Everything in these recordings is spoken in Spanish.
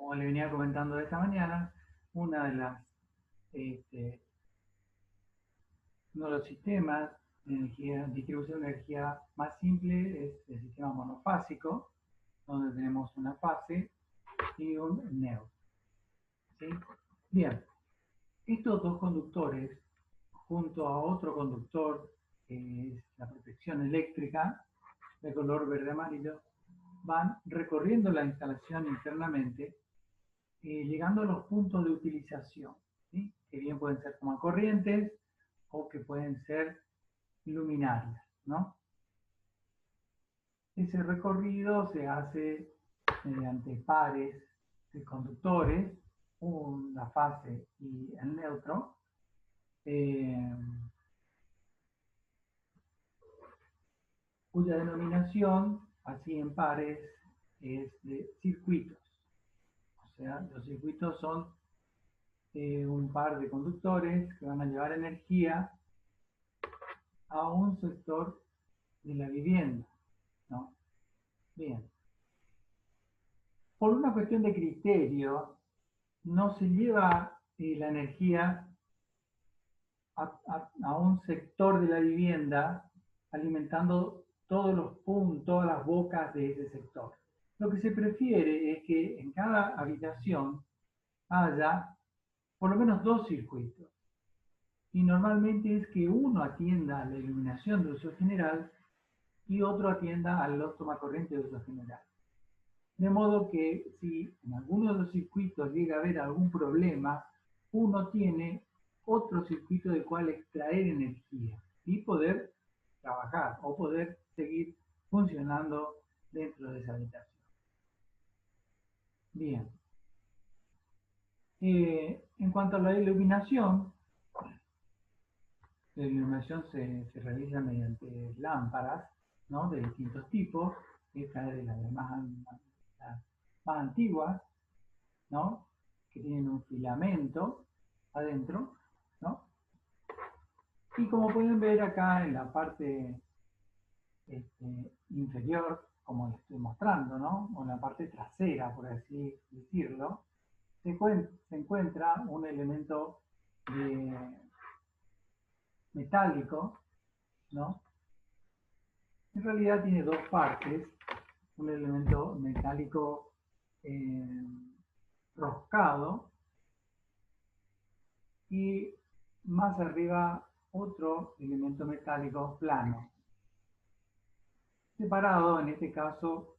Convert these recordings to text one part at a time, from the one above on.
como le venía comentando de esta mañana, una de las, este, uno de los sistemas de energía, distribución de energía más simple es el sistema monofásico, donde tenemos una fase y un neutro. ¿Sí? Bien, estos dos conductores, junto a otro conductor, que es la protección eléctrica, de color verde amarillo, van recorriendo la instalación internamente, llegando a los puntos de utilización, ¿sí? Que bien pueden ser tomacorrientes o que pueden ser luminarias, ¿no? Ese recorrido se hace mediante pares de conductores, la fase y el neutro, cuya denominación, así en pares, es de circuitos. O sea, los circuitos son un par de conductores que van a llevar energía a un sector de la vivienda, ¿no? Bien. Por una cuestión de criterio, no se lleva la energía a un sector de la vivienda alimentando todos los puntos, todas las bocas de ese sector. Lo que se prefiere es que en cada habitación haya por lo menos dos circuitos. Y normalmente es que uno atienda a la iluminación de uso general y otro atienda al tomacorriente de uso general. De modo que si en alguno de los circuitos llega a haber algún problema, uno tiene otro circuito del cual extraer energía y poder trabajar o poder seguir funcionando dentro de esa habitación. Bien. En cuanto a la iluminación se realiza mediante lámparas, ¿no? De distintos tipos. Esta es de las más antiguas, ¿no? Que tienen un filamento adentro, ¿no? Y como pueden ver acá en la parte inferior, como les estoy mostrando, ¿no? O en la parte trasera, por así decirlo, se encuentra un elemento metálico, ¿no? En realidad tiene dos partes, un elemento metálico roscado y más arriba otro elemento metálico plano, separado en este caso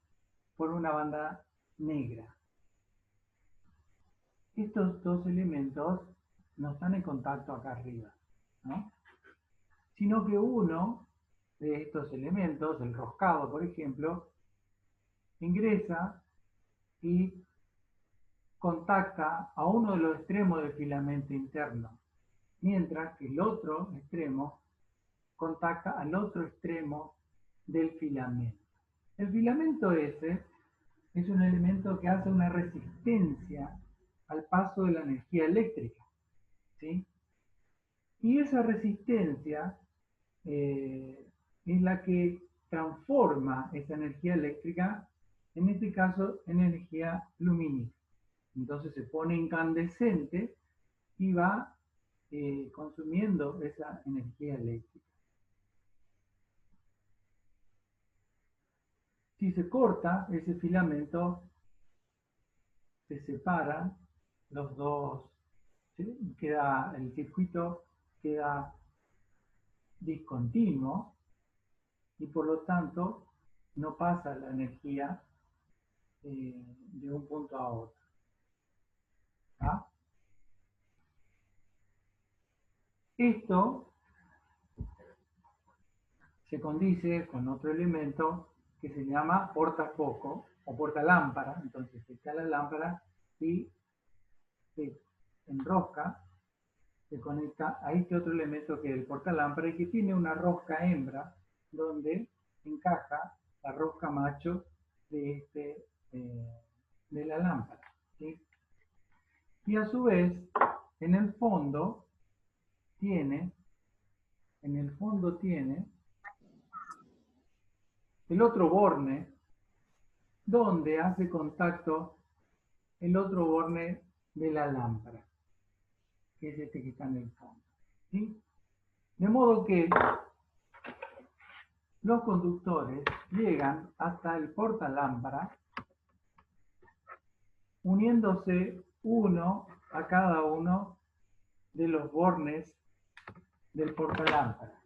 por una banda negra. Estos dos elementos no están en contacto acá arriba, ¿no? Sino que uno de estos elementos, el roscado por ejemplo, ingresa y contacta a uno de los extremos del filamento interno, mientras que el otro extremo contacta al otro extremo del filamento. El filamento ese es un elemento que hace una resistencia al paso de la energía eléctrica, ¿sí? Y esa resistencia es la que transforma esa energía eléctrica, en este caso, en energía lumínica. Entonces se pone incandescente y va consumiendo esa energía eléctrica. Si se corta ese filamento, se separan los dos, ¿sí? El circuito queda discontinuo y por lo tanto no pasa la energía de un punto a otro. ¿Ah? Esto se condice con otro elemento que se llama portafoco o portalámpara. Entonces está la lámpara y se enrosca, se conecta a este otro elemento que es el portalámpara y que tiene una rosca hembra donde encaja la rosca macho de, de la lámpara, ¿sí? Y a su vez, en el fondo tiene el otro borne donde hace contacto el otro borne de la lámpara, que es este que está en el fondo, ¿sí? De modo que los conductores llegan hasta el portalámpara uniéndose uno a cada uno de los bornes del portalámpara.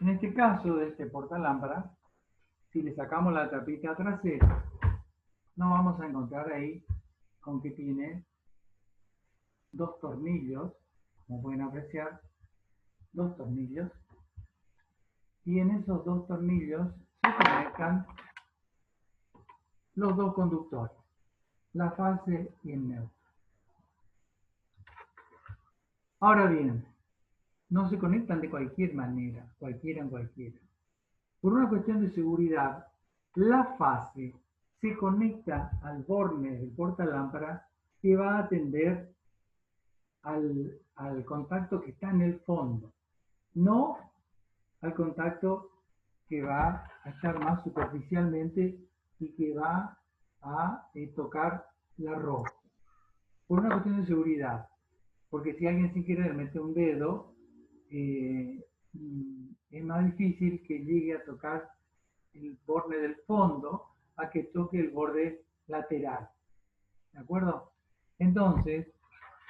En este caso de este portalámpara, si le sacamos la tapita trasera, nos vamos a encontrar ahí con que tiene dos tornillos, como pueden apreciar, dos tornillos, y en esos dos tornillos se conectan los dos conductores, la fase y el neutro. Ahora bien, no se conectan de cualquier manera, cualquiera en cualquiera. Por una cuestión de seguridad, la fase se conecta al borne del portalámpara que va a atender al contacto que está en el fondo, no al contacto que va a estar más superficialmente y que va a tocar la roja. Por una cuestión de seguridad, porque si alguien sin querer mete un dedo, es más difícil que llegue a tocar el borde del fondo a que toque el borde lateral. ¿De acuerdo? Entonces,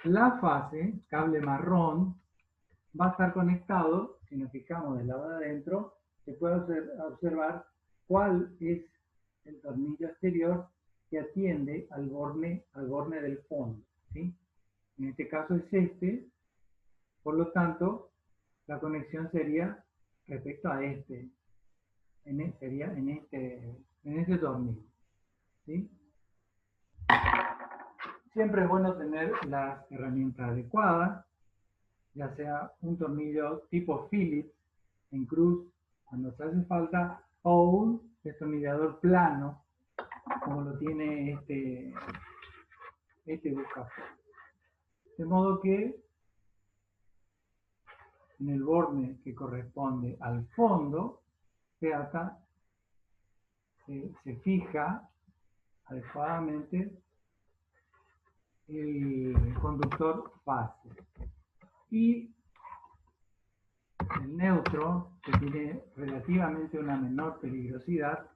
la fase, cable marrón, va a estar conectado, si nos fijamos del lado de adentro, se puede observar cuál es el tornillo exterior que atiende al borne del fondo, ¿sí? En este caso es este, por lo tanto, la conexión sería respecto a este, sería en este tornillo, ¿sí? Siempre es bueno tener las herramientas adecuadas, ya sea un tornillo tipo Phillips en cruz cuando se hace falta, o un destornillador plano como lo tiene este buscafuegos. De modo que en el borne que corresponde al fondo se ata, se fija adecuadamente el conductor fase. Y el neutro, que tiene relativamente una menor peligrosidad,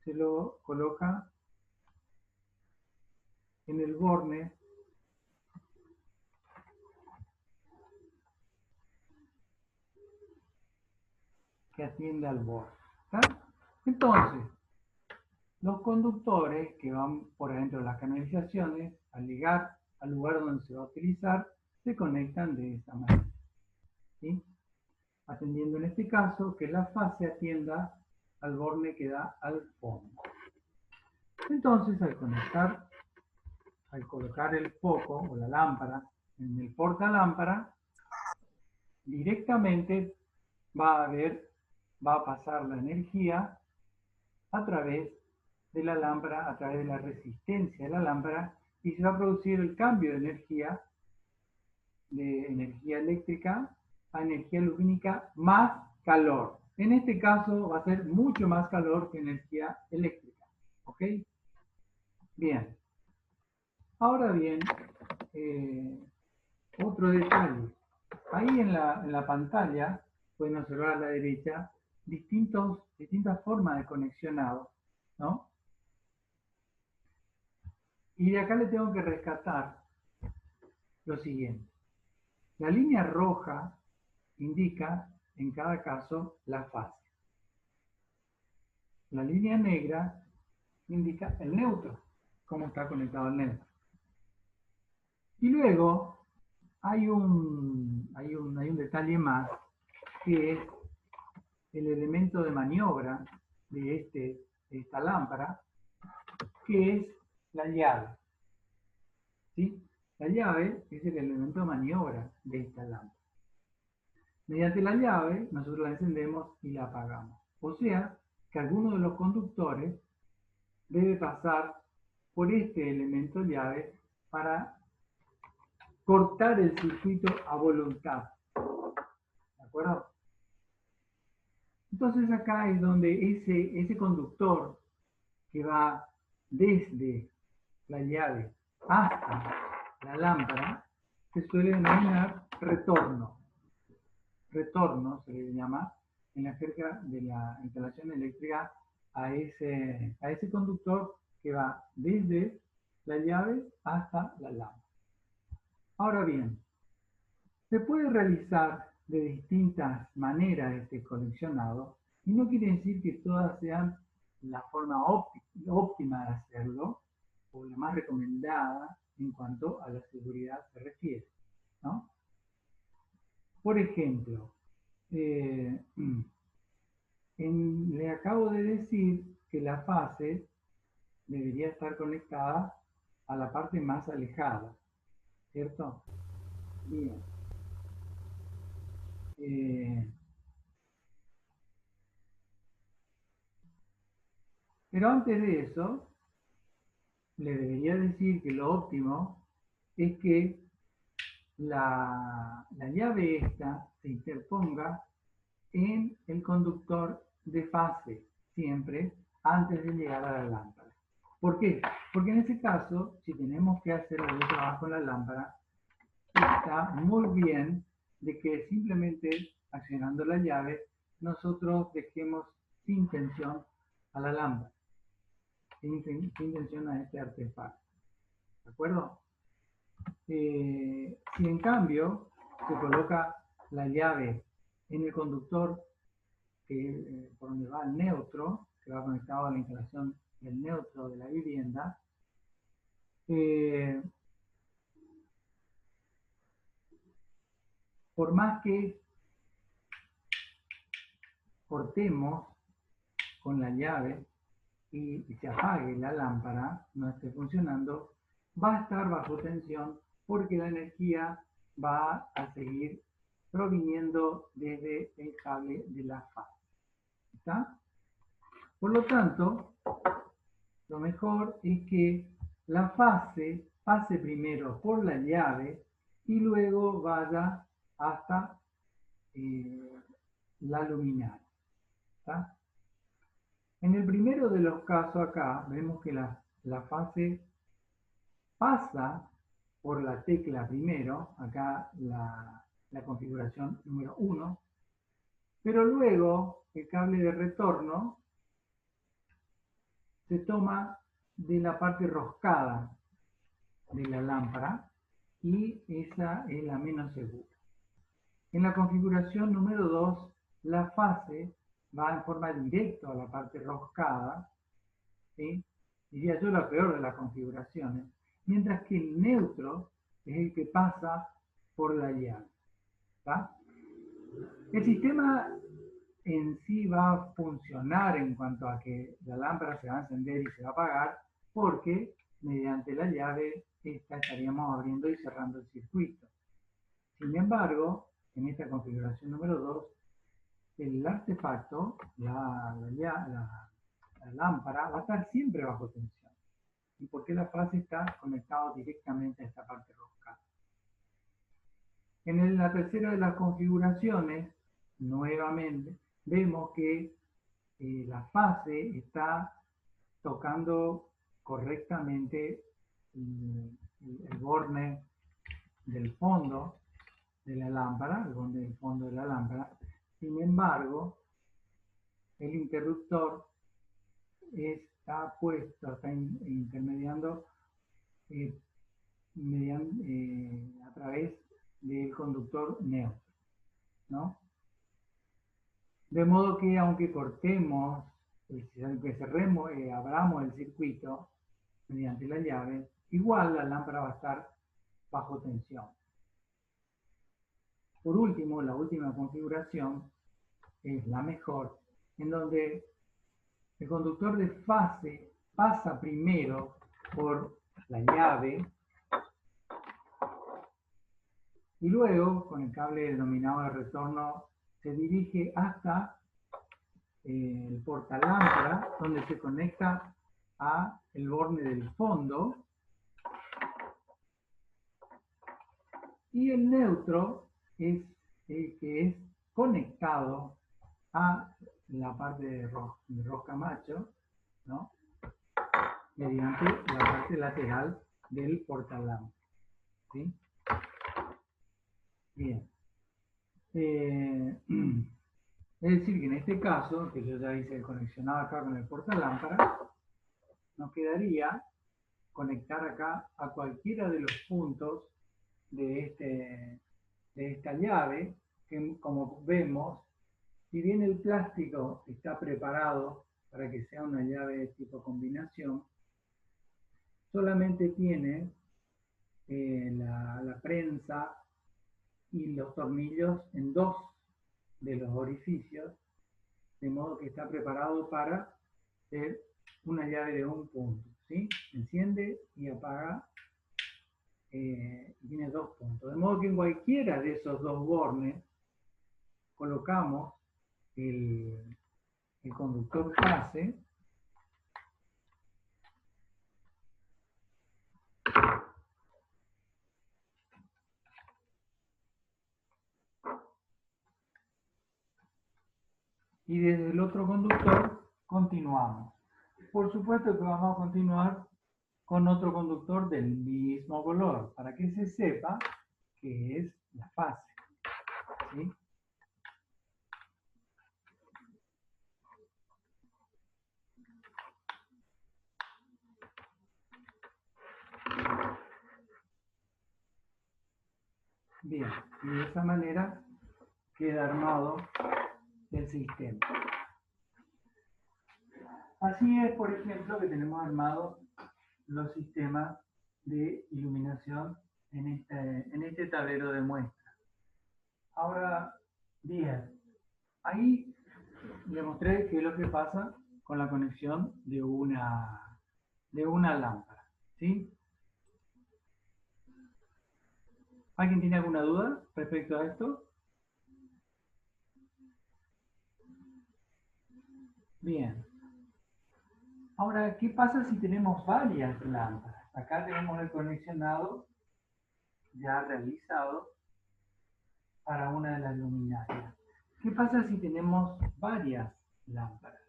se lo coloca en el borne que atiende al borde. ¿Está? Entonces, los conductores que van por adentro de las canalizaciones, al llegar al lugar donde se va a utilizar, se conectan de esta manera, ¿sí? Atendiendo en este caso que la fase atienda al borne que da al fondo. Entonces, al colocar el foco o la lámpara en el portalámpara, directamente va a pasar la energía a través de la lámpara, a través de la resistencia de la lámpara, y se va a producir el cambio de energía eléctrica a energía lumínica más calor. En este caso va a ser mucho más calor que energía eléctrica. ¿Ok? Bien. Ahora bien, otro detalle. Ahí en la pantalla pueden observar a la derecha distintas formas de conexionado, ¿no? Y de acá le tengo que rescatar lo siguiente. La línea roja indica en cada caso la fase. La línea negra indica el neutro, cómo está conectado el neutro. Y luego hay un detalle más, que es el elemento de maniobra de esta lámpara, que es la llave, ¿sí? La llave es el elemento de maniobra de esta lámpara. Mediante la llave nosotros la encendemos y la apagamos. O sea que alguno de los conductores debe pasar por este elemento llave para cortar el circuito a voluntad. ¿De acuerdo? Entonces acá es donde ese conductor que va desde la llave hasta la lámpara se suele denominar retorno. Retorno se le llama en la jerga de la instalación eléctrica a ese conductor que va desde la llave hasta la lámpara. Ahora bien, se puede realizar de distintas maneras este coleccionado y no quiere decir que todas sean la forma óptima de hacerlo o la más recomendada en cuanto a la seguridad se refiere, ¿no? Por ejemplo, le acabo de decir que la fase debería estar conectada a la parte más alejada, ¿cierto? Bien. Pero antes de eso, le debería decir que lo óptimo es que la llave esta se interponga en el conductor de fase, siempre antes de llegar a la lámpara. ¿Por qué? Porque en ese caso, si tenemos que hacer algún trabajo en la lámpara, está muy bien de que simplemente accionando la llave, nosotros dejemos sin tensión a la lámpara, sin tensión a este artefacto. ¿De acuerdo? Si en cambio se coloca la llave en el conductor por donde va el neutro, que va conectado a la instalación del neutro de la vivienda, por más que cortemos con la llave y se apague la lámpara, no esté funcionando, va a estar bajo tensión porque la energía va a seguir proviniendo desde el cable de la fase. ¿Está? Por lo tanto, lo mejor es que la fase pase primero por la llave y luego vaya hasta la luminaria. ¿Está? En el primero de los casos acá vemos que la fase pasa por la tecla primero, acá la configuración número 1, pero luego el cable de retorno se toma de la parte roscada de la lámpara y esa es la menos segura. En la configuración número 2, la fase va en forma directa a la parte roscada, ¿sí? Diría yo la peor de las configuraciones, mientras que el neutro es el que pasa por la llave. ¿Tá? El sistema en sí va a funcionar en cuanto a que la lámpara se va a encender y se va a apagar porque mediante la llave esta estaríamos abriendo y cerrando el circuito. Sin embargo, en esta configuración número 2, el artefacto, la lámpara, va a estar siempre bajo tensión. ¿Y por qué la fase está conectada directamente a esta parte roscada? En la tercera de las configuraciones, nuevamente, vemos que la fase está tocando correctamente el borde del fondo de la lámpara, el borde del fondo de la lámpara. Sin embargo, el interruptor está puesto, está intermediando a través del conductor neutro, ¿no? De modo que aunque cortemos, aunque cerremos, abramos el circuito mediante la llave, igual la lámpara va a estar bajo tensión. Por último, la última configuración es la mejor, en donde el conductor de fase pasa primero por la llave y luego, con el cable denominado de retorno, se dirige hasta el portalámpara, donde se conecta a el borde del fondo, y el neutro es el que es conectado a la parte de rosca macho, ¿no? mediante la parte lateral del portalámpara. ¿Sí? Bien. Es decir, que en este caso, que yo ya hice el conexionado acá con el portalámpara, nos quedaría conectar acá a cualquiera de los puntos de esta llave, que como vemos, si bien el plástico está preparado para que sea una llave de tipo combinación, solamente tiene la prensa y los tornillos en dos de los orificios, de modo que está preparado para ser una llave de un punto, ¿sí? Enciende y apaga, tiene dos puntos. De modo que en cualquiera de esos dos bornes colocamos el conductor fase y desde el otro conductor continuamos. Por supuesto que vamos a continuar con otro conductor del mismo color, para que se sepa que es la fase, ¿sí? Bien, y de esa manera queda armado el sistema. Así es, por ejemplo, que tenemos armados los sistemas de iluminación en este tablero de muestra. Ahora, bien, ahí le mostré qué es lo que pasa con la conexión de una lámpara, ¿sí? ¿Alguien tiene alguna duda respecto a esto? Bien. Ahora, ¿qué pasa si tenemos varias lámparas? Acá tenemos el conexionado ya realizado para una de las luminarias. ¿Qué pasa si tenemos varias lámparas?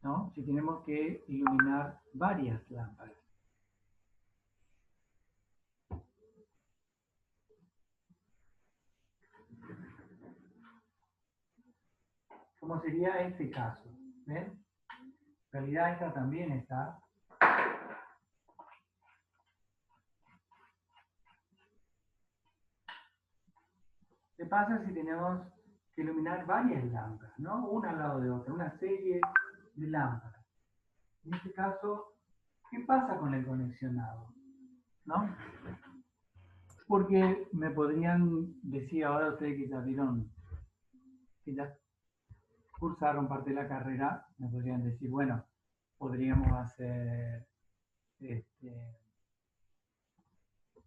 ¿No? Si tenemos que iluminar varias lámparas. ¿Cómo sería este caso? ¿Ven? En realidad esta también está. ¿Qué pasa si tenemos que iluminar varias lámparas, ¿no? Una al lado de otra, una serie de lámparas? En este caso, ¿qué pasa con el conexionado? ¿No? Porque me podrían decir ahora ustedes que ya vieron, que ya cursaron parte de la carrera, me podrían decir, bueno, podríamos hacer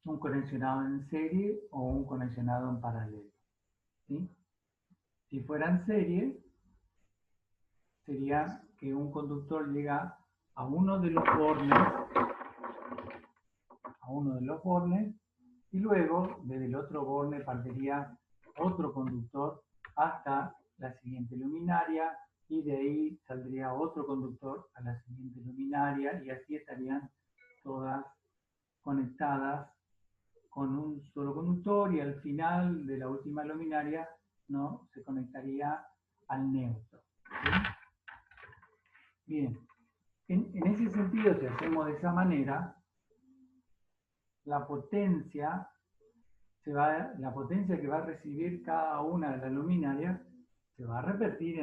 un conexionado en serie o un conexionado en paralelo, ¿sí? Si fuera en serie, sería que un conductor llega a uno de los bornes, y luego desde el otro borne partiría otro conductor hasta la siguiente luminaria, y de ahí saldría otro conductor a la siguiente luminaria, y así estarían todas conectadas con un solo conductor, y al final de la última luminaria, ¿no?, se conectaría al neutro, ¿sí? Bien, en ese sentido, si hacemos de esa manera, la potencia que va a recibir cada una de las luminarias se va a repartir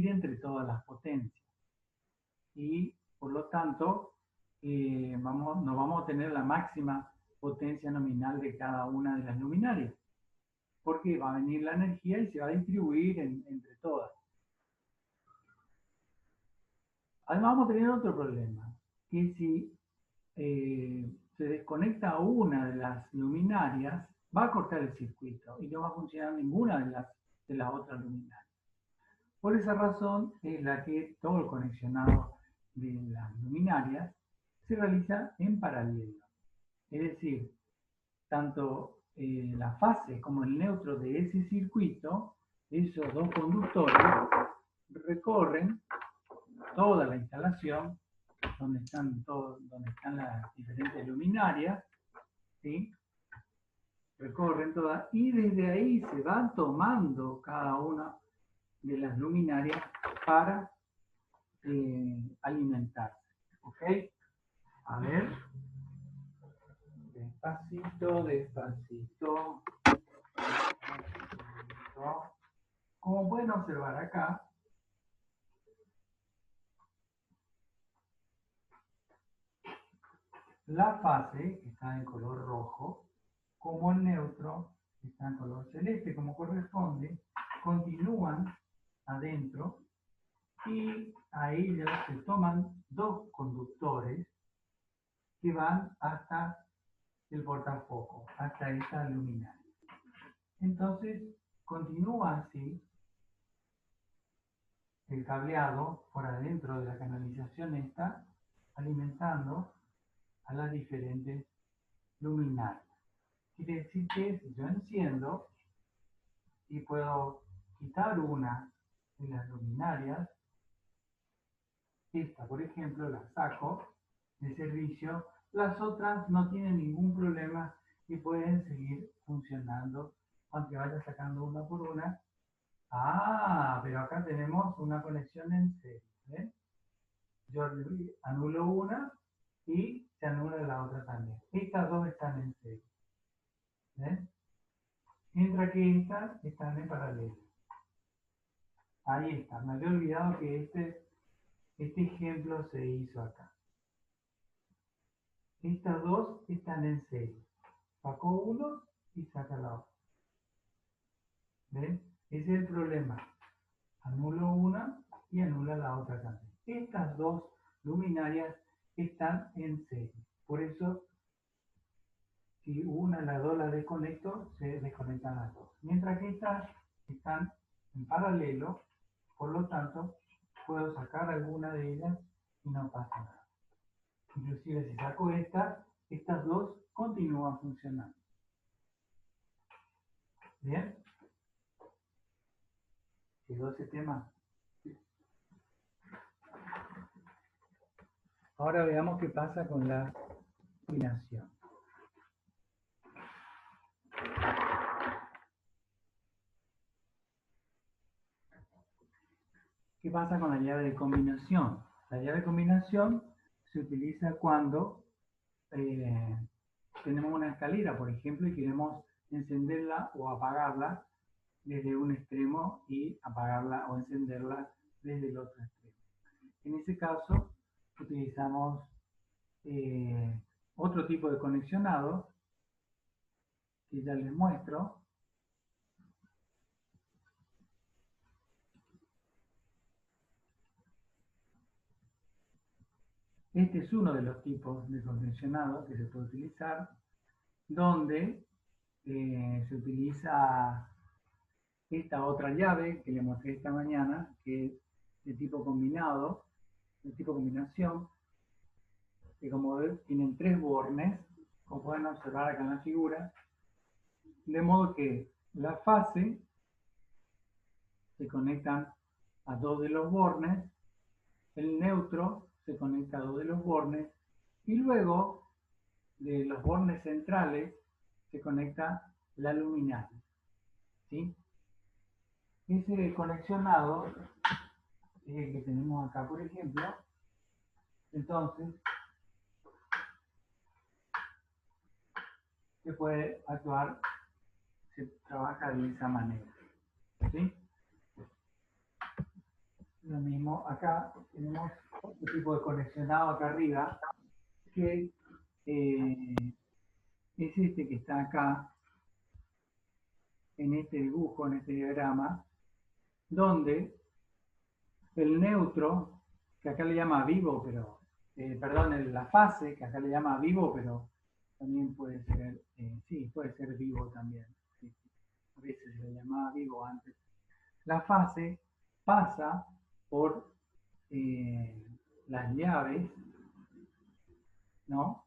entre todas las potencias. Y por lo tanto, no vamos a tener la máxima potencia nominal de cada una de las luminarias, porque va a venir la energía y se va a distribuir entre todas. Además vamos a tener otro problema, que si se desconecta una de las luminarias, va a cortar el circuito y no va a funcionar ninguna de las otras luminarias. Por esa razón es la que todo el conexionado de las luminarias se realiza en paralelo. Es decir, tanto la fase como el neutro de ese circuito, esos dos conductores recorren toda la instalación, donde están las diferentes luminarias, ¿sí? Recorren todas y desde ahí se van tomando cada una de las luminarias para alimentarse. ¿Ok? A ver. Despacito, despacito. Como pueden observar acá, la fase está en color rojo, como el neutro está en color celeste, como corresponde, continúan adentro y a ellos se toman dos conductores que van hasta el portafoco, hasta esta luminaria. Entonces, continúa así el cableado por adentro de la canalización esta, alimentando a las diferentes luminarias. Quiere decir que si yo enciendo y puedo quitar una de las luminarias, esta por ejemplo la saco de servicio, las otras no tienen ningún problema y pueden seguir funcionando aunque vaya sacando una por una. Ah, pero acá tenemos una conexión en serie. ¿Ven? Yo anulo una y se anula la otra también. Estas dos están en serie. ¿Ven? Mientras que estas están en paralelo. Ahí está. Me había olvidado que este ejemplo se hizo acá. Estas dos están en serie. Sacó uno y saca la otra. ¿Ven? Ese es el problema. Anulo una y anula la otra también. Estas dos luminarias están en serie. Por eso, si una de las dos la desconecto, se desconectan las dos. Mientras que estas están en paralelo, por lo tanto, puedo sacar alguna de ellas y no pasa nada. Inclusive si saco estas dos continúan funcionando. ¿Bien? ¿Quedó ese tema? Ahora veamos qué pasa con la combinación. ¿Qué pasa con la llave de combinación? La llave de combinación se utiliza cuando tenemos una escalera, por ejemplo, y queremos encenderla o apagarla desde un extremo y apagarla o encenderla desde el otro extremo. En ese caso, utilizamos otro tipo de conexionado que ya les muestro. Este es uno de los tipos de conexionado que se puede utilizar, donde se utiliza esta otra llave que les mostré esta mañana, que es de tipo combinado, de tipo combinación, que como ven tienen tres bornes, como pueden observar acá en la figura, de modo que la fase se conectan a dos de los bornes, el neutro se conecta a dos de los bornes y luego de los bornes centrales se conecta la luminaria. ¿Sí? Ese conexionado es el que tenemos acá, por ejemplo. Entonces, se puede actuar, se trabaja de esa manera. ¿Sí? Lo mismo acá, tenemos otro tipo de conexionado acá arriba, que es este que está acá, en este dibujo, en este diagrama, donde el neutro, que acá le llama vivo, pero, perdón, la fase, que acá le llama vivo, pero también puede ser, sí, puede ser vivo también. Sí. A veces se le llamaba vivo antes. La fase pasa por las llaves, ¿no?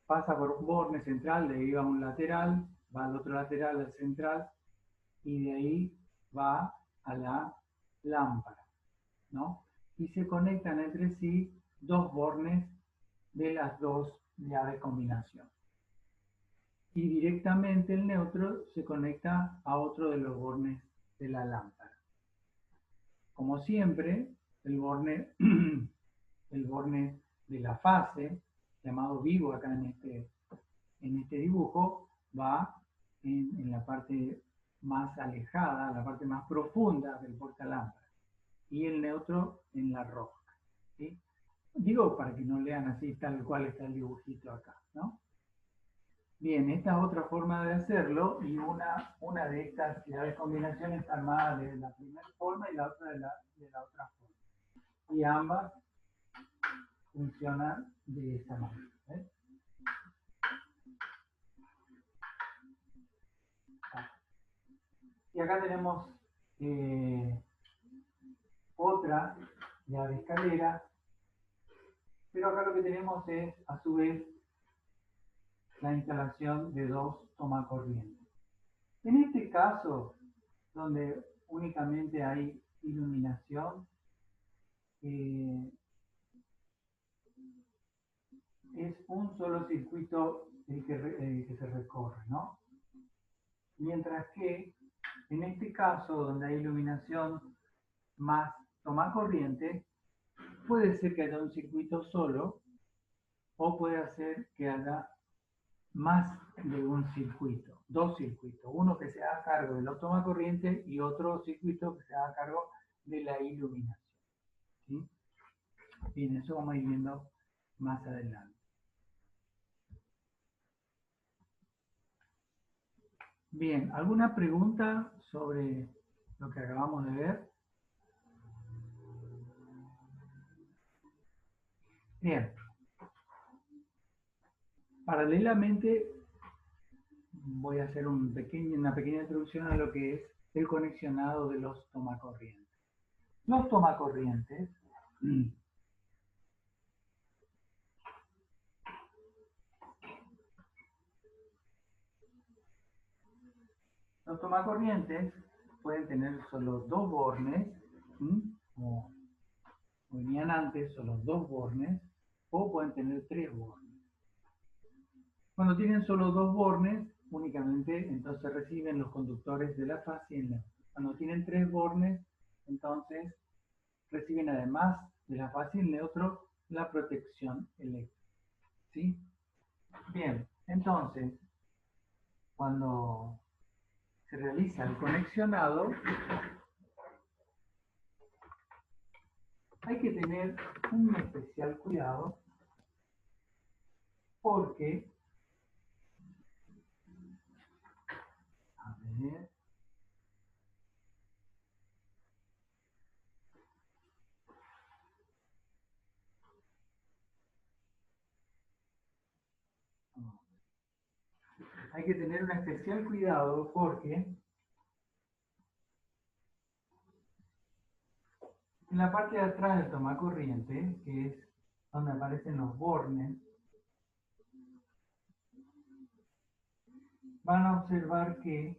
Pasa por un borne central, de ahí va a un lateral, va al otro lateral, al central, y de ahí va a la lámpara. ¿no? Y se conectan entre sí dos bornes de las dos llaves combinación. Y directamente el neutro se conecta a otro de los bornes de la lámpara. Como siempre, el borne, el borne de la fase, llamado vivo acá en este dibujo, va en la parte más alejada, la parte más profunda del portalámpara, y el neutro en la roja. ¿Sí? Digo para que no lean así tal cual está el dibujito acá, ¿no? Bien, esta es otra forma de hacerlo, y una de estas llaves combinaciones está armada de la primera forma y la otra de la otra forma. Y ambas funcionan de esta manera. ¿Eh? Y acá tenemos otra llave escalera, pero acá lo que tenemos es, a su vez, la instalación de dos tomacorrientes. En este caso, donde únicamente hay iluminación, es un solo circuito el que se recorre, ¿no? Mientras que en este caso, donde hay iluminación más tomacorriente, puede ser que haya un circuito solo, o puede ser que haya más de un circuito, dos circuitos, uno que se haga cargo de la tomacorriente y otro circuito que se haga cargo de la iluminación. ¿Sí? Bien, eso vamos a ir viendo más adelante. Bien, ¿alguna pregunta sobre lo que acabamos de ver? Bien. Paralelamente voy a hacer una pequeña introducción a lo que es el conexionado de los tomacorrientes. Los tomacorrientes pueden tener solo dos bornes, como venían antes, solo dos bornes, o pueden tener tres bornes. Cuando tienen solo dos bornes, únicamente entonces reciben los conductores de la fase y el neutro. Cuando tienen tres bornes, entonces reciben, además de la fase y el neutro, la protección eléctrica. ¿Sí? Bien, entonces, cuando se realiza el conexionado, hay que tener un especial cuidado, porque, a ver, hay que tener un especial cuidado porque en la parte de atrás del tomacorriente, que es donde aparecen los bornes, van a observar que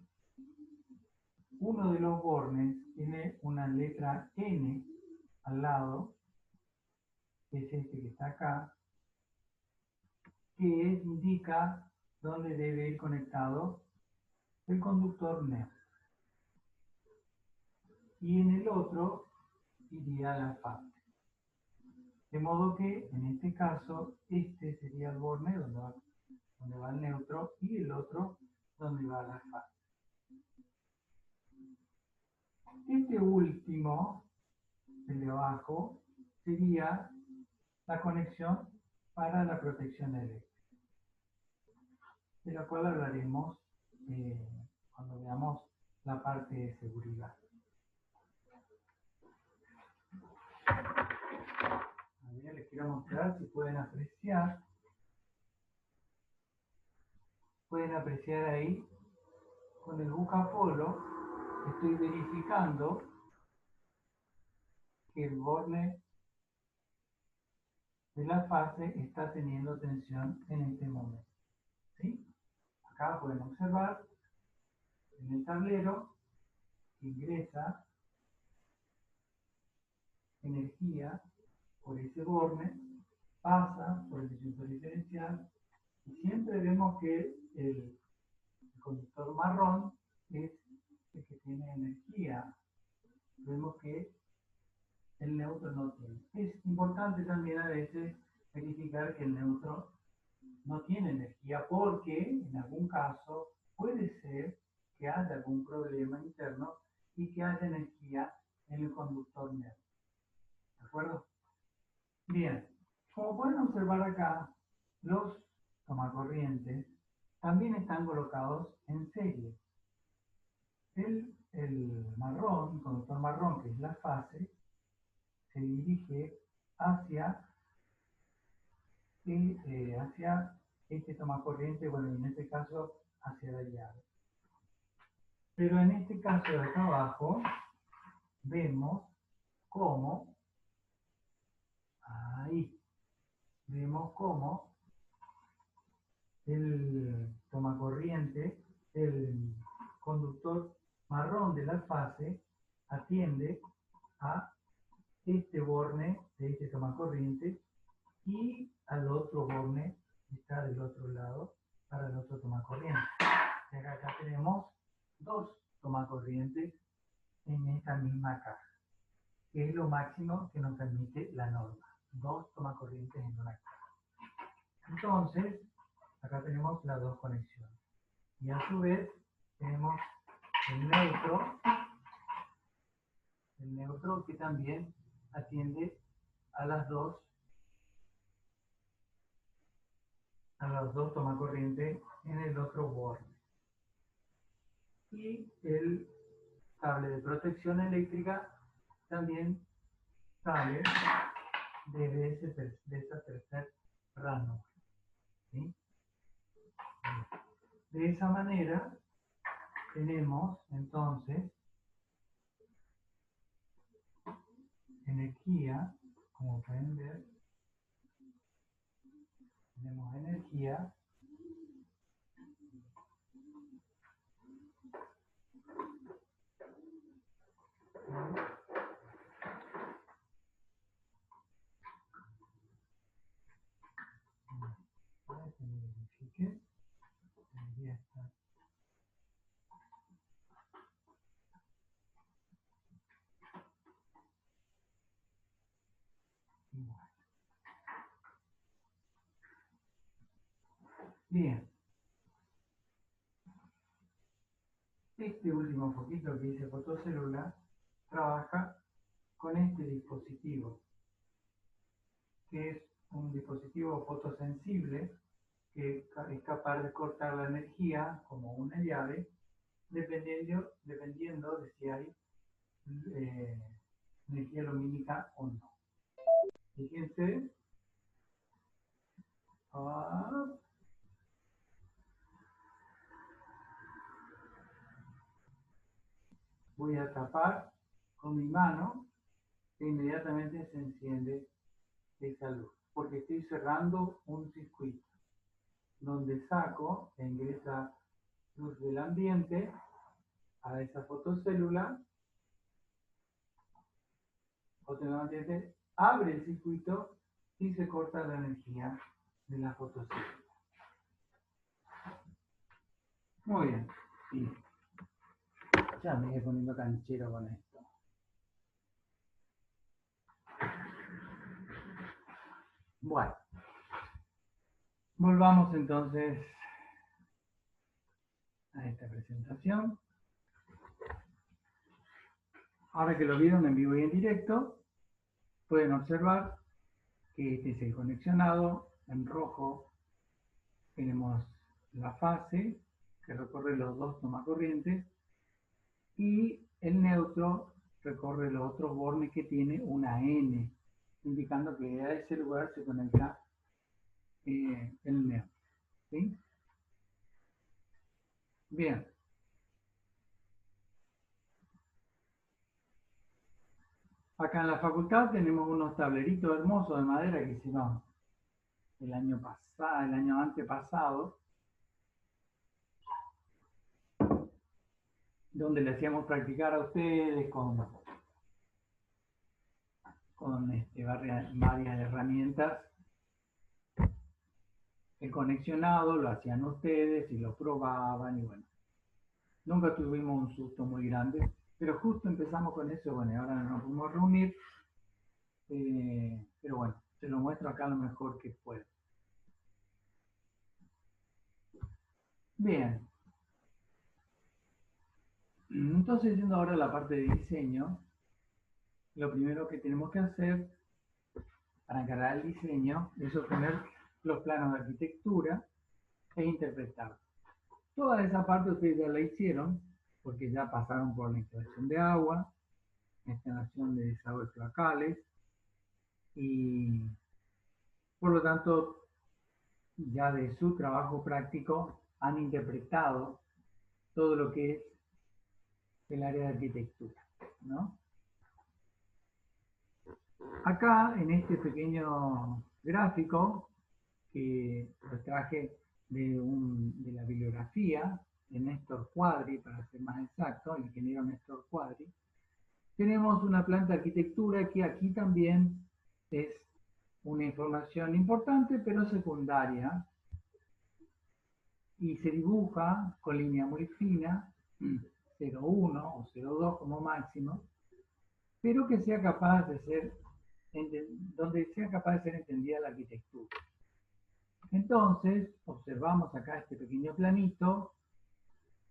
uno de los bornes tiene una letra N al lado, que es este que está acá, que indica dónde debe ir conectado el conductor neutro. Y en el otro iría la fase. De modo que, en este caso, este sería el borne donde va el neutro, y el otro donde va la fase. Este último, el de abajo, sería la conexión para la protección eléctrica, de la cual hablaremos cuando veamos la parte de seguridad. A ver, les quiero mostrar si pueden apreciar. Pueden apreciar ahí, con el Bucapolo, estoy verificando que el borne de la fase está teniendo tensión en este momento. ¿Sí? Acá pueden observar en el tablero que ingresa energía por ese borne, pasa por el disyuntor diferencial y siempre vemos que el conductor marrón es el que tiene energía. Vemos que el neutro no tiene. Es importante también a veces verificar que el neutro no tiene energía porque en algún caso puede ser que haya algún problema interno y que haya energía en el conductor neutro. ¿De acuerdo? Bien, como pueden observar acá, los tomacorrientes también están colocados en serie. El marrón, el conductor marrón, que es la fase, se dirige hacia este tomacorriente, bueno, en este caso hacia la llave. Pero en este caso de acá abajo, vemos cómo, el tomacorriente, el conductor marrón de la fase, atiende a este borne de este tomacorriente y al otro borne que está del otro lado para el otro tomacorriente. Acá tenemos dos tomacorrientes en esta misma caja, que es lo máximo que nos permite la norma. Dos tomacorrientes en una caja. Entonces, acá tenemos las dos conexiones. Y a su vez, tenemos el neutro que también atiende a las dos tomacorrientes en el otro borde. Y el cable de protección eléctrica también sale de esa tercer ranura. ¿Sí? De esa manera tenemos entonces energía, como pueden ver, tenemos energía para que me verifique, debería estar. Igual. Bien. Este último foquito que dice fotocélula trabaja con este dispositivo, que es un dispositivo fotosensible que es capaz de cortar la energía como una llave, dependiendo de si hay energía lumínica o no. Fíjense. Voy a tapar con mi mano e inmediatamente se enciende esa luz, porque estoy cerrando un circuito donde saco e ingresa luz del ambiente a esa fotocélula, automáticamente abre el circuito y se corta la energía de la fotocélula. Muy bien, sí. Ya me voy poniendo canchero con esto. Bueno, volvamos entonces a esta presentación. Ahora que lo vieron en vivo y en directo, pueden observar que este es el conexionado. En rojo tenemos la fase que recorre los dos tomacorrientes y el neutro recorre los otros bornes que tiene una N, indicando que a ese lugar se conecta el neutro. ¿Sí? Bien. Acá en la facultad tenemos unos tableritos hermosos de madera que hicimos el año antepasado, donde le hacíamos practicar a ustedes con con varias herramientas. El conexionado lo hacían ustedes y lo probaban y bueno, nunca tuvimos un susto muy grande, pero justo empezamos con eso, bueno, y ahora no nos pudimos reunir, pero bueno, se lo muestro acá lo mejor que puedo. Bien, entonces yendo ahora a la parte de diseño, lo primero que tenemos que hacer para encargar el diseño es obtener los planos de arquitectura e interpretarlos. Toda esa parte ustedes ya la hicieron, porque ya pasaron por la instalación de agua, la instalación de desagües cloacales, y por lo tanto ya de su trabajo práctico han interpretado todo lo que es el área de arquitectura, ¿no? Acá en este pequeño gráfico que lo traje de la bibliografía de Néstor Quadri, para ser más exacto, el ingeniero Néstor Quadri, tenemos una planta de arquitectura que aquí también es una información importante pero secundaria y se dibuja con línea muy fina, 0,1 o 0,2 como máximo, pero que sea capaz de ser, donde sea capaz de ser entendida la arquitectura. Entonces, observamos acá este pequeño planito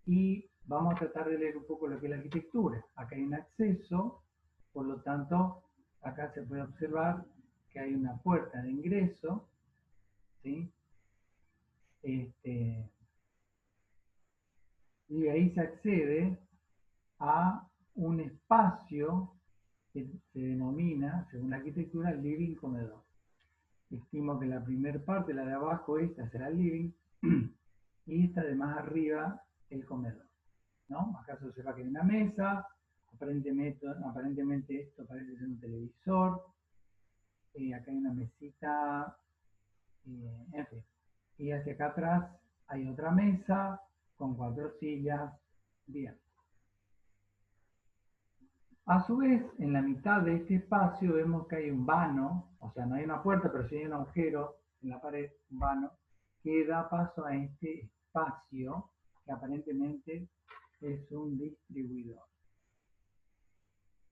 y vamos a tratar de leer un poco lo que es la arquitectura. Acá hay un acceso, por lo tanto, acá se puede observar que hay una puerta de ingreso, ¿sí? Y de ahí se accede a un espacio que se denomina, según la arquitectura, living comedor. Estimo que la primera parte, la de abajo, esta será el living, y esta de más arriba, el comedor, ¿no? Acá se observa que hay una mesa, aparentemente esto parece ser un televisor, acá hay una mesita, en fin. Y hacia acá atrás hay otra mesa con 4 sillas, bien. A su vez, en la mitad de este espacio vemos que hay un vano, o sea, no hay una puerta, pero sí hay un agujero en la pared, un vano, que da paso a este espacio que aparentemente es un distribuidor.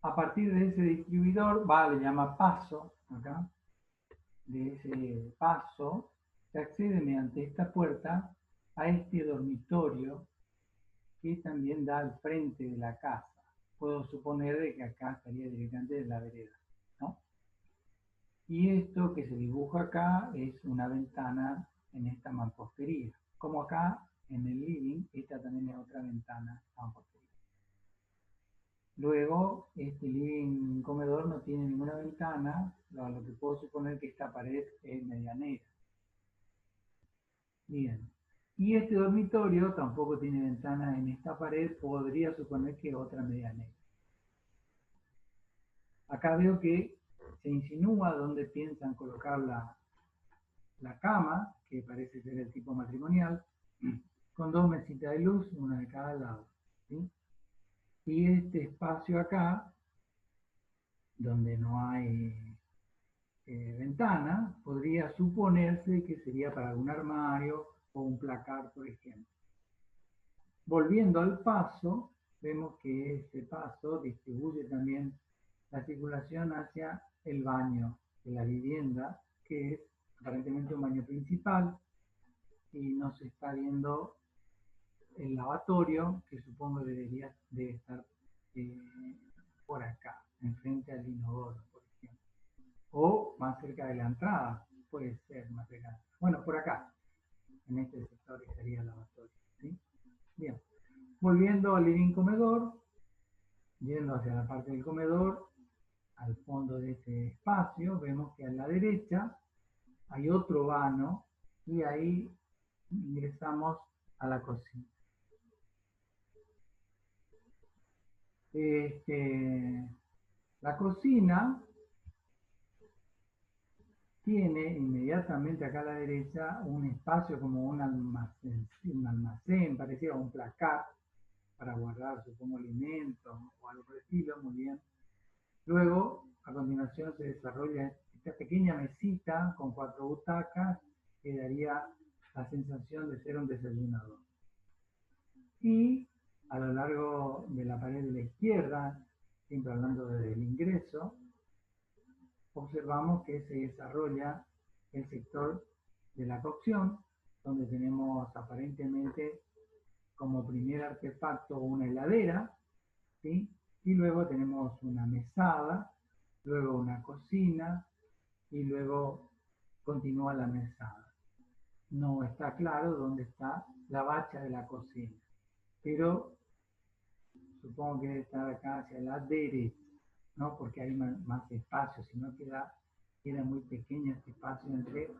A partir de ese distribuidor, le llama paso, acá, de ese paso, se accede mediante esta puerta a este dormitorio que también da al frente de la casa. Puedo suponer de que acá estaría directamente en la vereda, ¿no? Y esto que se dibuja acá es una ventana en esta mampostería. Como acá en el living, esta también es otra ventana mampostería. Luego, este living comedor no tiene ninguna ventana, lo que puedo suponer que esta pared es medianera. Bien. Y este dormitorio tampoco tiene ventana en esta pared, podría suponer que otra medianera. Acá veo que se insinúa dónde piensan colocar la cama, que parece ser el tipo matrimonial, con 2 mesitas de luz, una de cada lado, ¿sí? Y este espacio acá, donde no hay ventana, podría suponerse que sería para algún armario o un placar, por ejemplo. Volviendo al paso, vemos que este paso distribuye también la circulación hacia el baño de la vivienda, que es aparentemente un baño principal, y no se está viendo el lavatorio, que supongo debería de estar por acá, enfrente al inodoro, por ejemplo. O más cerca de la entrada, puede ser más cerca. Bueno, por acá, en este sector estaría el lavatorio, ¿sí? Bien. Volviendo al living comedor, yendo hacia la parte del comedor, al fondo de este espacio, vemos que a la derecha hay otro vano y ahí ingresamos a la cocina. La cocina tiene inmediatamente acá a la derecha un espacio como un almacén parecido a un placar para guardar, supongo, alimentos o algo por el estilo, muy bien. Luego a continuación se desarrolla esta pequeña mesita con 4 butacas que daría la sensación de ser un desayunador. Y a lo largo de la pared de la izquierda, siempre hablando del ingreso, observamos que se desarrolla el sector de la cocción, donde tenemos aparentemente como primer artefacto una heladera, ¿sí? Y luego tenemos una mesada, luego una cocina y luego continúa la mesada. No está claro dónde está la bacha de la cocina, pero supongo que debe estar acá hacia la derecha, ¿no? Porque hay más espacio, si no queda muy pequeño este espacio entre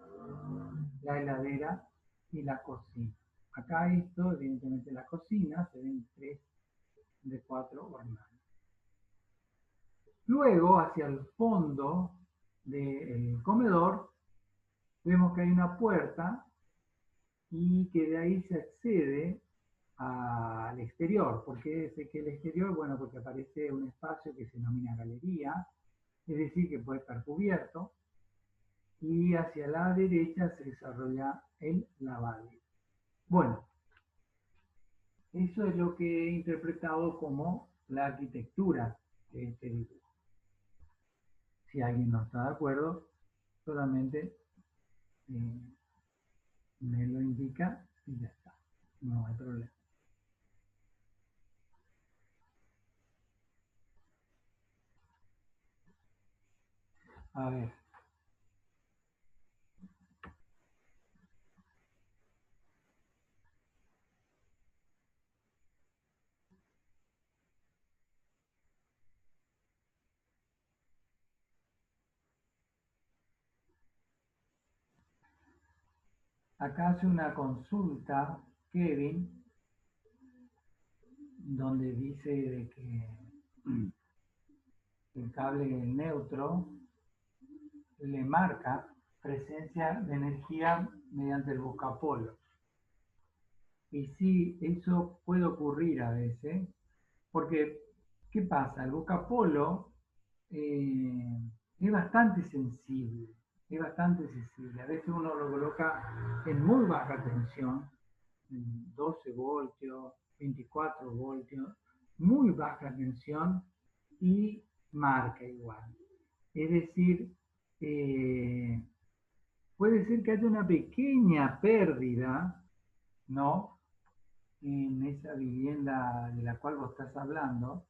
la heladera y la cocina. Acá esto, evidentemente la cocina, se ven 3 de 4 hornallas. Luego, hacia el fondo del comedor, vemos que hay una puerta y que de ahí se accede al exterior. ¿Por qué sé que el exterior? Bueno, porque aparece un espacio que se denomina galería, es decir, que puede estar cubierto, y hacia la derecha se desarrolla el lavadero. Bueno, eso es lo que he interpretado como la arquitectura de este dibujo. Si alguien no está de acuerdo, solamente me lo indica y ya está. No hay problema. A ver. Acá hace una consulta Kevin, donde dice de que el cable neutro le marca presencia de energía mediante el buscapolo. Y sí, eso puede ocurrir a veces, porque, ¿qué pasa? El buscapolo es bastante sensible, es bastante sensible. A veces uno lo coloca en muy baja tensión, 12 voltios, 24 voltios, muy baja tensión y marca igual. Es decir, puede ser que haya una pequeña pérdida, ¿no? En esa vivienda de la cual vos estás hablando,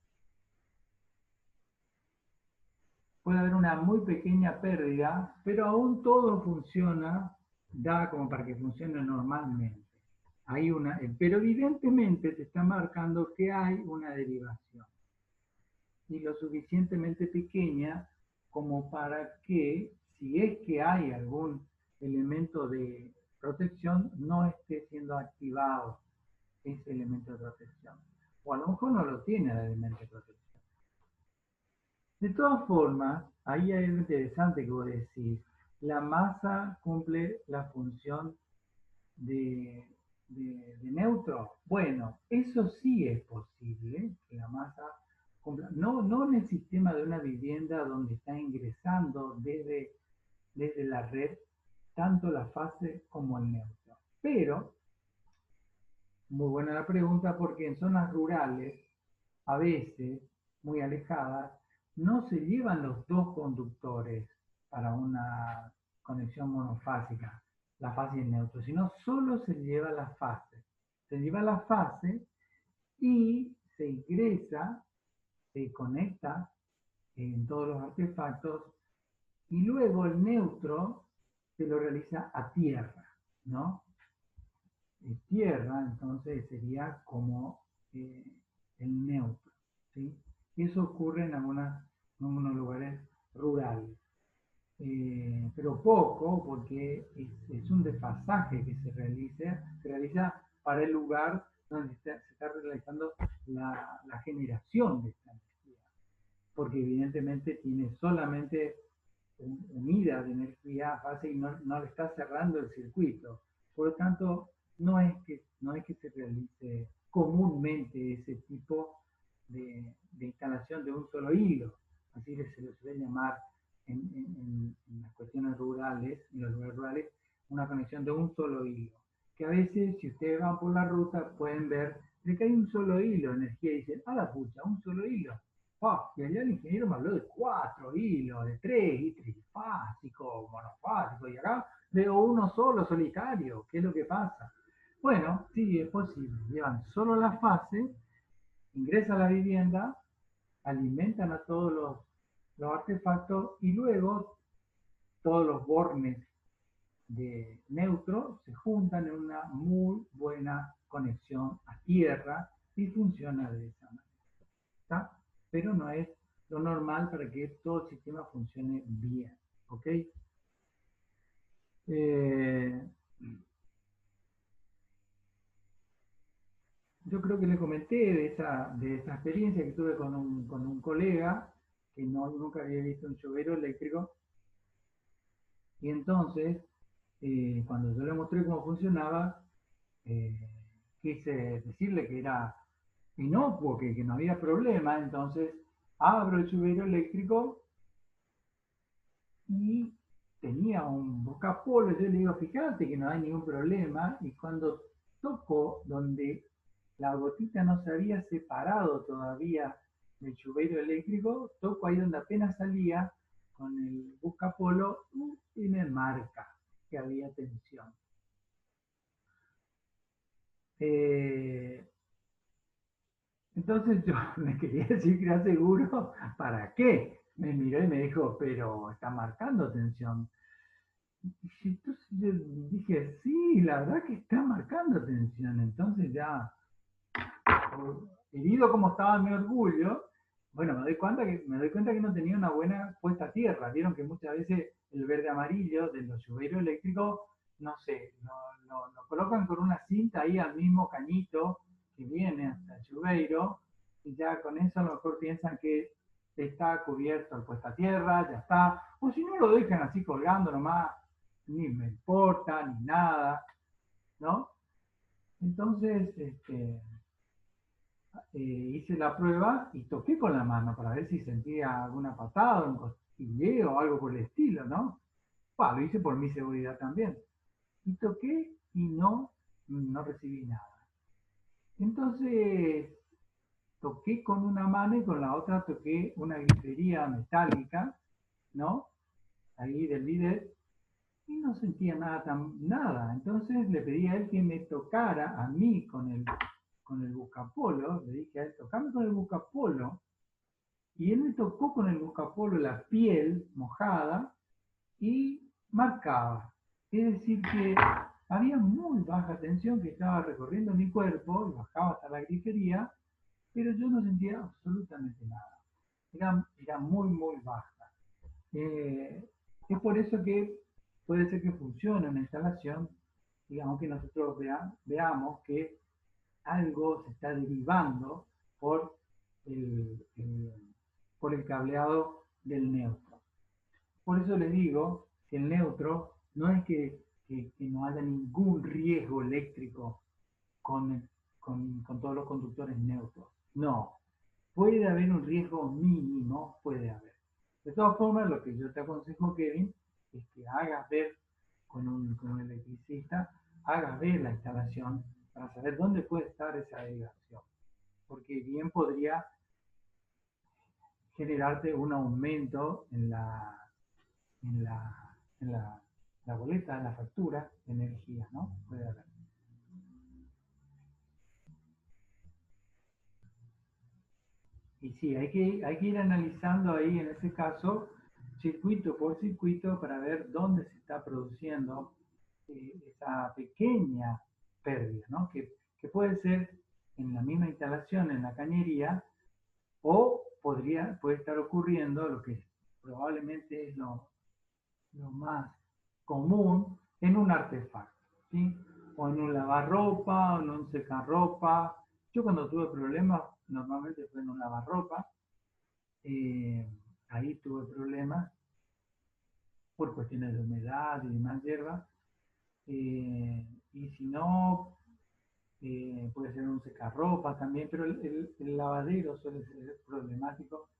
puede haber una muy pequeña pérdida, pero aún todo funciona, da como para que funcione normalmente. Pero evidentemente te está marcando que hay una derivación y lo suficientemente pequeña como para que, si es que hay algún elemento de protección, no esté siendo activado ese elemento de protección. O a lo mejor no lo tiene el elemento de protección. De todas formas, ahí hay algo interesante que vos decís. La masa cumple la función de, de neutro. Bueno, eso sí es posible, que la masa cumpla. No, no en el sistema de una vivienda donde está ingresando desde la red tanto la fase como el neutro. Pero, muy buena la pregunta, porque en zonas rurales, a veces, muy alejadas, no se llevan los dos conductores para una conexión monofásica, la fase y el neutro, sino solo se lleva la fase. Se lleva la fase y se ingresa, se conecta en todos los artefactos y luego el neutro se lo realiza a tierra, ¿no? Tierra, entonces sería como el neutro, ¿sí? Y eso ocurre en algunos lugares rurales, pero poco porque es un desfasaje que se realiza para el lugar donde se está realizando la generación de esta energía, porque evidentemente tiene solamente unida de energía fase y no le está cerrando el circuito. Por lo tanto, no es que se realice comúnmente ese tipo de instalación de un solo hilo. así que se lo suele llamar en las cuestiones rurales, en los lugares rurales, una conexión de un solo hilo. Que a veces, si ustedes van por la ruta, pueden ver de que hay un solo hilo de energía y dicen, a la pucha, un solo hilo. Y allá el ingeniero me habló de 4 hilos, de 3 y trifásico, monofásico, y acá veo uno solo, solitario. ¿Qué es lo que pasa? Bueno, sí, es posible. Llevan solo la fase, ingresan a la vivienda, alimentan a todos los artefactos y luego todos los bornes de neutro se juntan en una muy buena conexión a tierra y funciona de esa manera. ¿Está? Pero no es lo normal para que todo el sistema funcione bien. ¿Ok? Eh, yo creo que le comenté de esa experiencia que tuve con un colega que nunca había visto un llavero eléctrico. Y entonces, cuando yo le mostré cómo funcionaba, eh, quise decirle que era inocuo, que no había problema. Entonces, abro el llavero eléctrico y tenía un bocapolo. Yo le digo, fíjate que no hay ningún problema. Y cuando toco donde la gotita no se había separado todavía del chubero eléctrico, toco ahí donde apenas salía con el buscapolo y me marca que había tensión. Eh, entonces yo me quería decir que era seguro, ¿para qué? Me miró y me dijo, pero está marcando tensión. Y entonces yo dije, sí, la verdad que está marcando tensión. Entonces ya, herido como estaba mi orgullo, bueno, me doy cuenta que no tenía una buena puesta a tierra. Vieron que muchas veces el verde amarillo de los lluveros eléctricos, no sé, lo colocan con una cinta ahí al mismo cañito que viene hasta el lluvero, y ya con eso a lo mejor piensan que está cubierto el puesta a tierra, ya está. O si no lo dejan así colgando nomás, ni me importa, ni nada, ¿no? Entonces, hice la prueba y toqué con la mano para ver si sentía alguna patada, un cosquilleo o algo por el estilo, ¿no? Lo hice por mi seguridad también. Y toqué y no recibí nada. Entonces toqué con una mano y con la otra toqué una grifería metálica, ¿no? Ahí del bidet y no sentía nada. Entonces le pedí a él que me tocara a mí con el buscapolo. Le dije a él, tocame con el buscapolo. Y él me tocó con el buscapolo la piel mojada y marcaba. Es decir, que había muy baja tensión que estaba recorriendo mi cuerpo y bajaba hasta la grifería, pero yo no sentía absolutamente nada. Era muy, muy baja. Es por eso que puede ser que funcione una instalación, digamos que nosotros veamos que algo se está derivando por el cableado del neutro. Por eso les digo que el neutro no es que no haya ningún riesgo eléctrico con todos los conductores neutros. No, puede haber un riesgo mínimo, puede haber. De todas formas, lo que yo te aconsejo, Kevin, es que hagas ver con un electricista, hagas ver la instalación para saber dónde puede estar esa derivación. Porque bien podría generarte un aumento en la boleta, en la factura de energía, ¿no? Puede haber. Y sí, hay que ir analizando ahí, en ese caso, circuito por circuito para ver dónde se está produciendo esa pequeña pérdida, ¿no? Que puede ser en la misma instalación, en la cañería, o puede estar ocurriendo lo que probablemente es lo más común en un artefacto, ¿sí? O en un lavarropa, o en un secarropa. Yo cuando tuve problemas, normalmente fue en un lavarropa. eh, Ahí tuve problemas por cuestiones de humedad y demás hierba. Y si no, puede ser un secarropa también, pero el lavadero suele ser problemático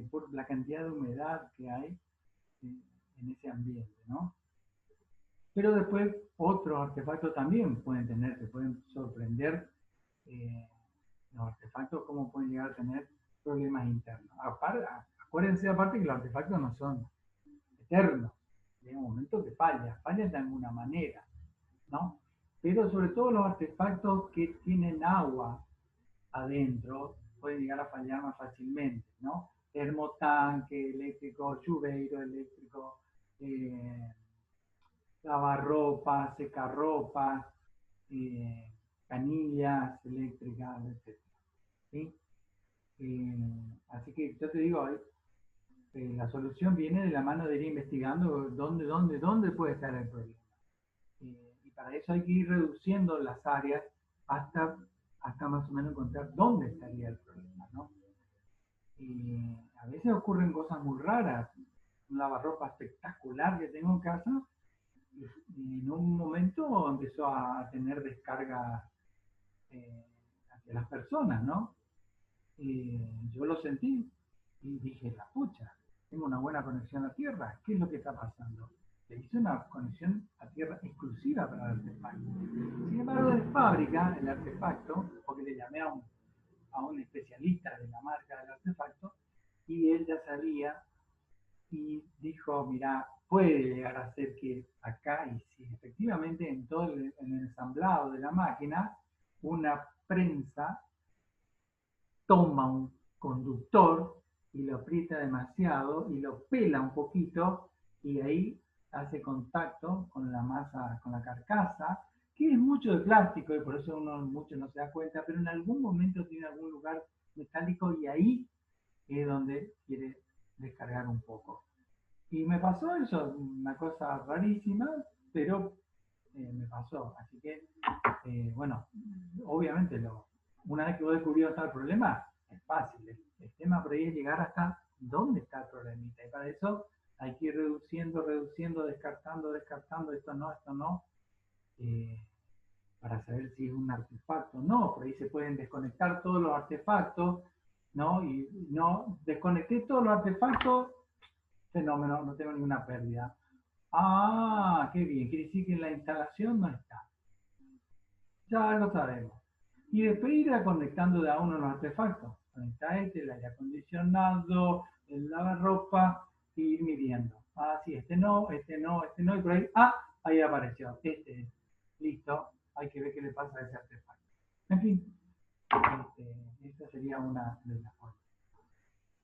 por la cantidad de humedad que hay en ese ambiente, ¿no? Pero después otros artefactos también pueden tener, te pueden sorprender eh, los artefactos, cómo pueden llegar a tener problemas internos. Acuérdense aparte que los artefactos no son eternos, hay un momento que fallan de alguna manera, ¿no? Pero sobre todo los artefactos que tienen agua adentro pueden llegar a fallar más fácilmente, ¿no? Termotanque eléctrico, lluveiro eléctrico, eh, lavarropas, secarropas, eh, canillas eléctricas, etc. ¿Sí? Así que yo te digo, la solución viene de la mano de ir investigando dónde puede estar el problema. Y para eso hay que ir reduciendo las áreas hasta, hasta más o menos encontrar dónde estaría el problema, ¿no? Y a veces ocurren cosas muy raras. Un lavarropa espectacular que tengo en casa y en un momento empezó a tener descarga hacia las personas, ¿no? Y yo lo sentí y dije, la pucha, tengo una buena conexión a tierra, ¿qué es lo que está pasando? Le hice una conexión a tierra exclusiva para el artefacto. Sin embargo, de fábrica, el artefacto, porque le llamé a un especialista de la marca del artefacto, y él ya sabía y dijo, mira, puede llegar a ser que acá, y si efectivamente en todo en el ensamblado de la máquina, una prensa toma un conductor y lo aprieta demasiado y lo pela un poquito y ahí hace contacto con la masa, con la carcasa, que es mucho de plástico y por eso uno mucho no se da cuenta, pero en algún momento tiene algún lugar metálico y ahí es donde quiere descargar un poco. Y me pasó eso, una cosa rarísima, pero me pasó. Así que, bueno, obviamente una vez que vos descubriste el problema, es fácil. El tema por ahí es llegar hasta dónde está el problemita. Y para eso hay que ir reduciendo, descartando, esto no, eh, para saber si es un artefacto o no. Por ahí se pueden desconectar todos los artefactos, ¿no? Y no, desconecté todos los artefactos, fenómeno, no tengo ninguna pérdida. Ah, qué bien, quiere decir que la instalación no está. Ya lo sabemos. Y después irá conectando de a uno los artefactos. Conecta este, el aire acondicionado, el lavarropa, y ir midiendo. Ah, sí, este no, y por ahí, ahí apareció, este es. Listo, hay que ver qué le pasa a ese artefacto. En fin, esta sería una de las formas.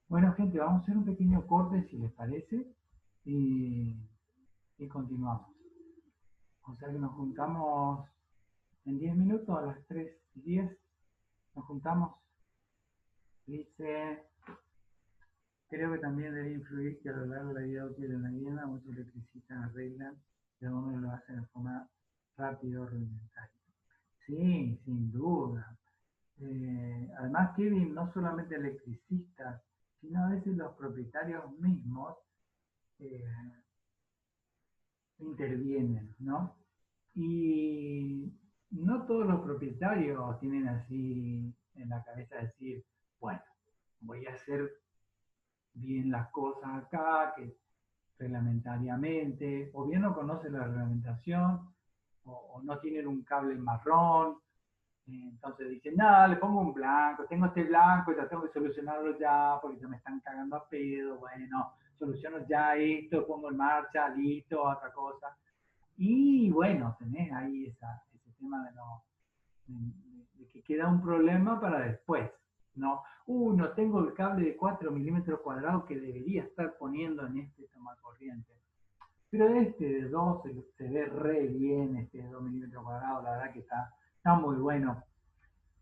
Bueno, gente, vamos a hacer un pequeño corte, si les parece, y, y continuamos. O sea que nos juntamos en 10 minutos, a las 3:10, nos juntamos. Dice, creo que también debe influir que a lo largo de la vida útil de la vivienda muchos electricistas arreglan y algunos lo hacen de forma rápida o rudimentaria. Sí, sin duda. Además, Kevin, no solamente electricistas, sino a veces los propietarios mismos eh, intervienen, ¿no? Y no todos los propietarios tienen así en la cabeza decir, bueno, voy a hacer bien las cosas acá, que reglamentariamente, o bien no conocen la reglamentación, o no tienen un cable marrón, entonces dicen, nada, le pongo un blanco, tengo este blanco y ya tengo que solucionarlo ya porque ya me están cagando a pedo, bueno, soluciono ya esto, pongo en marcha, listo, otra cosa. Y bueno, tenés ahí ese tema de que queda un problema para después, ¿no? No tengo el cable de 4 milímetros cuadrados que debería estar poniendo en este tomacorriente. Pero este de 2 se ve re bien, este de 2 milímetros cuadrados, la verdad que está muy bueno.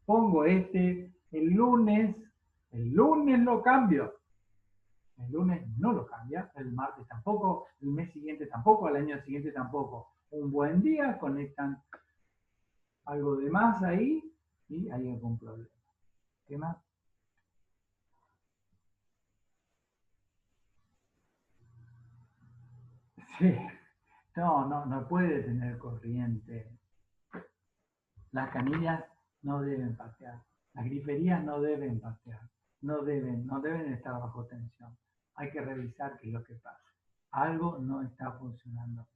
Pongo este el lunes lo cambio. El lunes no lo cambia, el martes tampoco, el mes siguiente tampoco, al año siguiente tampoco. Un buen día conectan algo de más ahí y hay algún problema. ¿Qué más? Sí, no puede tener corriente. Las canillas no deben patear, las griferías no deben patear. no deben estar bajo tensión. Hay que revisar qué es lo que pasa. Algo no está funcionando.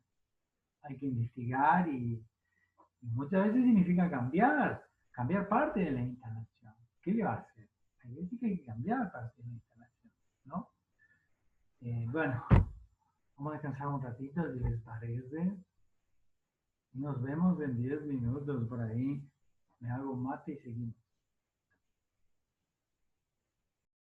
Hay que investigar y muchas veces significa cambiar parte de la instalación. ¿Qué le va a hacer? Hay veces que hay que cambiar parte de la instalación, ¿no? Bueno, vamos a descansar un ratito, si les parece. Nos vemos en 10 minutos por ahí. Me hago un mate y seguimos.